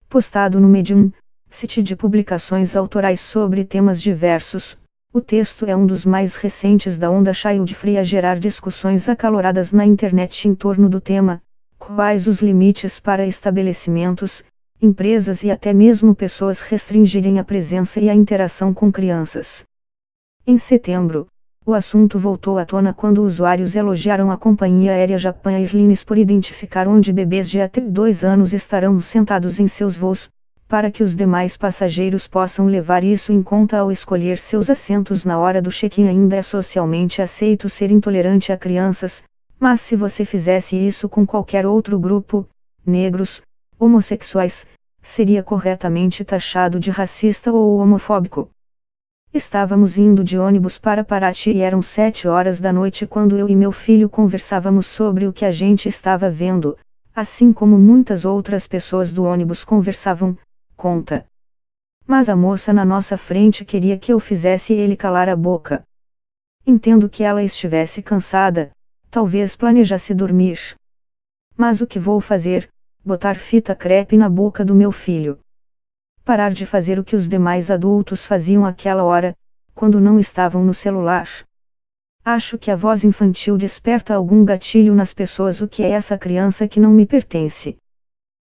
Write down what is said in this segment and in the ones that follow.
Postado no Medium, site de publicações autorais sobre temas diversos. O texto é um dos mais recentes da onda Child Free a gerar discussões acaloradas na internet em torno do tema: quais os limites para estabelecimentos, empresas e até mesmo pessoas restringirem a presença e a interação com crianças. Em setembro, o assunto voltou à tona quando usuários elogiaram a companhia aérea Japan Airlines por identificar onde bebês de até 2 anos estarão sentados em seus voos, para que os demais passageiros possam levar isso em conta ao escolher seus assentos na hora do check-in. Ainda é socialmente aceito ser intolerante a crianças, mas se você fizesse isso com qualquer outro grupo, negros, homossexuais, seria corretamente taxado de racista ou homofóbico. Estávamos indo de ônibus para Paraty e eram 7 horas da noite quando eu e meu filho conversávamos sobre o que a gente estava vendo, assim como muitas outras pessoas do ônibus conversavam, conta. Mas a moça na nossa frente queria que eu fizesse ele calar a boca. Entendo que ela estivesse cansada, talvez planejasse dormir. Mas o que vou fazer? Botar fita crepe na boca do meu filho. Parar de fazer o que os demais adultos faziam àquela hora, quando não estavam no celular. Acho que a voz infantil desperta algum gatilho nas pessoas. O que é essa criança que não me pertence?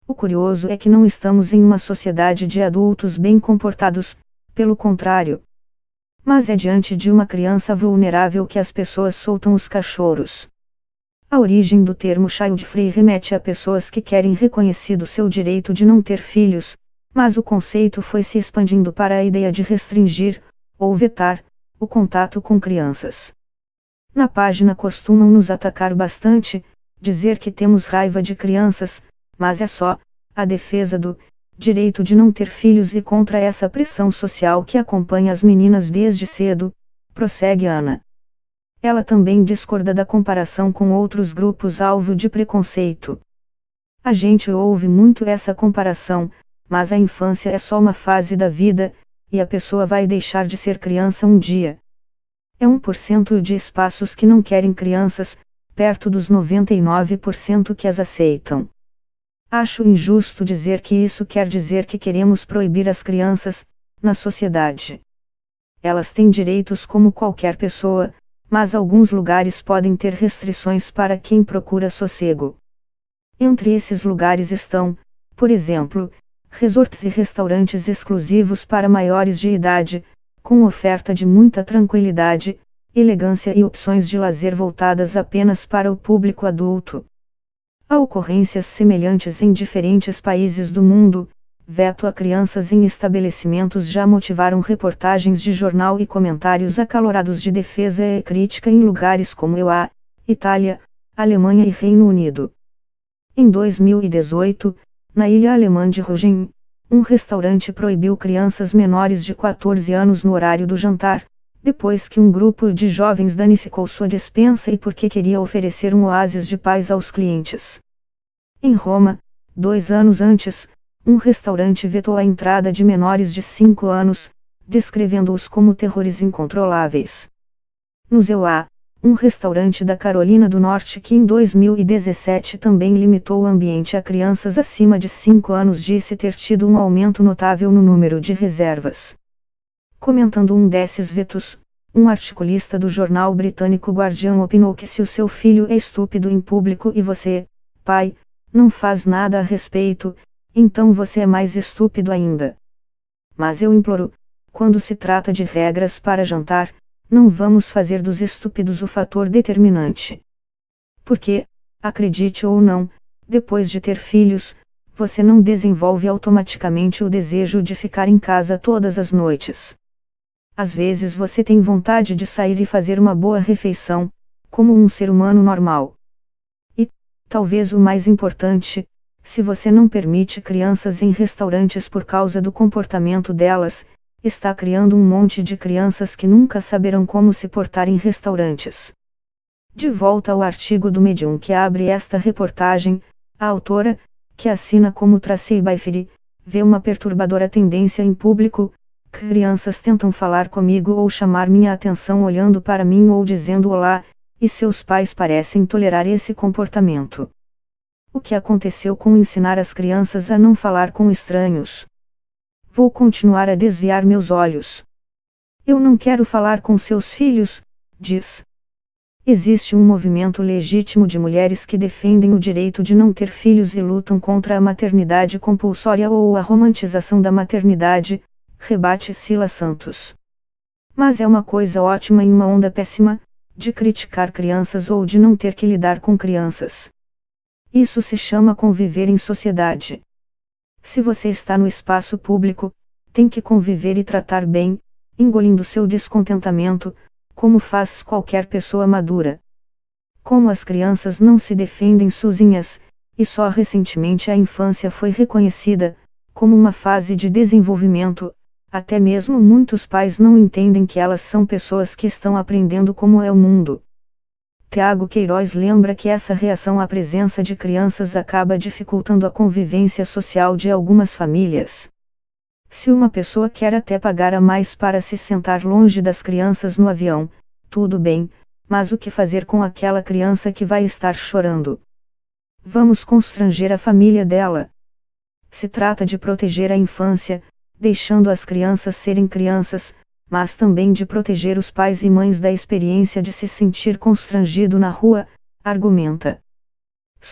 O curioso é que não estamos em uma sociedade de adultos bem comportados, pelo contrário. Mas é diante de uma criança vulnerável que as pessoas soltam os cachorros. A origem do termo child free remete a pessoas que querem reconhecido seu direito de não ter filhos, mas o conceito foi se expandindo para a ideia de restringir, ou vetar, o contato com crianças. Na página costumam nos atacar bastante, dizer que temos raiva de crianças, mas é só a defesa do direito de não ter filhos e contra essa pressão social que acompanha as meninas desde cedo, prossegue Ana. Ela também discorda da comparação com outros grupos alvo de preconceito. A gente ouve muito essa comparação, mas a infância é só uma fase da vida, e a pessoa vai deixar de ser criança um dia. É 1% de espaços que não querem crianças, perto dos 99% que as aceitam. Acho injusto dizer que isso quer dizer que queremos proibir as crianças, na sociedade. Elas têm direitos como qualquer pessoa, mas alguns lugares podem ter restrições para quem procura sossego. Entre esses lugares estão, por exemplo, resorts e restaurantes exclusivos para maiores de idade, com oferta de muita tranquilidade, elegância e opções de lazer voltadas apenas para o público adulto. Há ocorrências semelhantes em diferentes países do mundo. Veto a crianças em estabelecimentos já motivaram reportagens de jornal e comentários acalorados de defesa e crítica em lugares como EUA, Itália, Alemanha e Reino Unido. Em 2018, na ilha alemã de Rügen, um restaurante proibiu crianças menores de 14 anos no horário do jantar, depois que um grupo de jovens danificou sua despensa e porque queria oferecer um oásis de paz aos clientes. Em Roma, 2 anos antes, um restaurante vetou a entrada de menores de 5 anos, descrevendo-os como terrores incontroláveis. No EUA, um restaurante da Carolina do Norte que em 2017 também limitou o ambiente a crianças acima de 5 anos disse ter tido um aumento notável no número de reservas. Comentando um desses vetos, um articulista do jornal britânico Guardian opinou que se o seu filho é estúpido em público e você, pai, não faz nada a respeito, então você é mais estúpido ainda. Mas eu imploro, quando se trata de regras para jantar, não vamos fazer dos estúpidos o fator determinante. Porque, acredite ou não, depois de ter filhos, você não desenvolve automaticamente o desejo de ficar em casa todas as noites. Às vezes você tem vontade de sair e fazer uma boa refeição, como um ser humano normal. E, talvez o mais importante, se você não permite crianças em restaurantes por causa do comportamento delas, está criando um monte de crianças que nunca saberão como se portar em restaurantes. De volta ao artigo do Medium que abre esta reportagem, a autora, que assina como Tracy Byfree, vê uma perturbadora tendência em público: crianças tentam falar comigo ou chamar minha atenção olhando para mim ou dizendo olá, e seus pais parecem tolerar esse comportamento. O que aconteceu com ensinar as crianças a não falar com estranhos? Vou continuar a desviar meus olhos. Eu não quero falar com seus filhos, diz. Existe um movimento legítimo de mulheres que defendem o direito de não ter filhos e lutam contra a maternidade compulsória ou a romantização da maternidade, rebate Sila Santos. Mas é uma coisa ótima e uma onda péssima, de criticar crianças ou de não ter que lidar com crianças. Isso se chama conviver em sociedade. Se você está no espaço público, tem que conviver e tratar bem, engolindo seu descontentamento, como faz qualquer pessoa madura. Como as crianças não se defendem sozinhas, e só recentemente a infância foi reconhecida como uma fase de desenvolvimento, até mesmo muitos pais não entendem que elas são pessoas que estão aprendendo como é o mundo. Tiago Queiroz lembra que essa reação à presença de crianças acaba dificultando a convivência social de algumas famílias. Se uma pessoa quer até pagar a mais para se sentar longe das crianças no avião, tudo bem, mas o que fazer com aquela criança que vai estar chorando? Vamos constranger a família dela. Se trata de proteger a infância, deixando as crianças serem crianças, mas também de proteger os pais e mães da experiência de se sentir constrangido na rua, argumenta.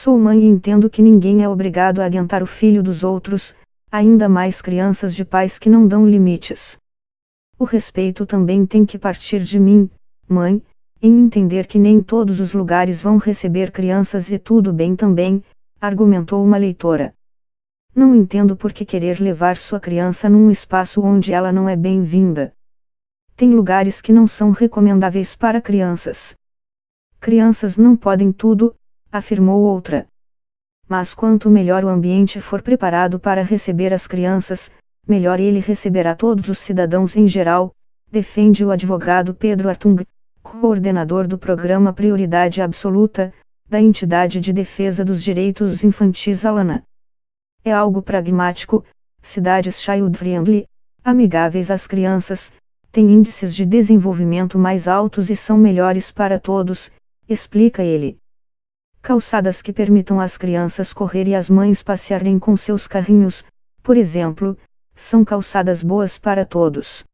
Sou mãe e entendo que ninguém é obrigado a aguentar o filho dos outros, ainda mais crianças de pais que não dão limites. O respeito também tem que partir de mim, mãe, em entender que nem todos os lugares vão receber crianças e tudo bem também, argumentou uma leitora. Não entendo por que querer levar sua criança num espaço onde ela não é bem-vinda. Tem lugares que não são recomendáveis para crianças. Crianças não podem tudo, afirmou outra. Mas quanto melhor o ambiente for preparado para receber as crianças, melhor ele receberá todos os cidadãos em geral, defende o advogado Pedro Artung, coordenador do programa Prioridade Absoluta, da entidade de defesa dos direitos infantis Alana. É algo pragmático, cidades child-friendly, amigáveis às crianças, têm índices de desenvolvimento mais altos e são melhores para todos, explica ele. Calçadas que permitam às crianças correr e às mães passearem com seus carrinhos, por exemplo, são calçadas boas para todos.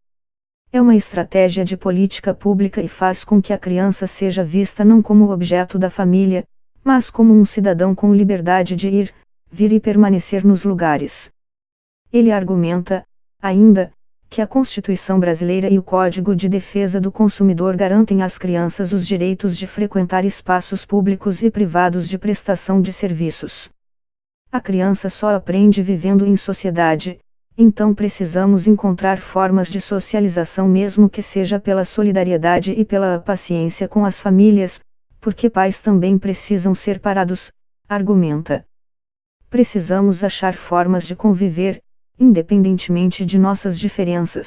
É uma estratégia de política pública e faz com que a criança seja vista não como objeto da família, mas como um cidadão com liberdade de ir, vir e permanecer nos lugares. Ele argumenta, ainda, que a Constituição brasileira e o Código de Defesa do Consumidor garantem às crianças os direitos de frequentar espaços públicos e privados de prestação de serviços. A criança só aprende vivendo em sociedade, então precisamos encontrar formas de socialização mesmo que seja pela solidariedade e pela paciência com as famílias, porque pais também precisam ser parados, argumenta. Precisamos achar formas de conviver, independentemente de nossas diferenças.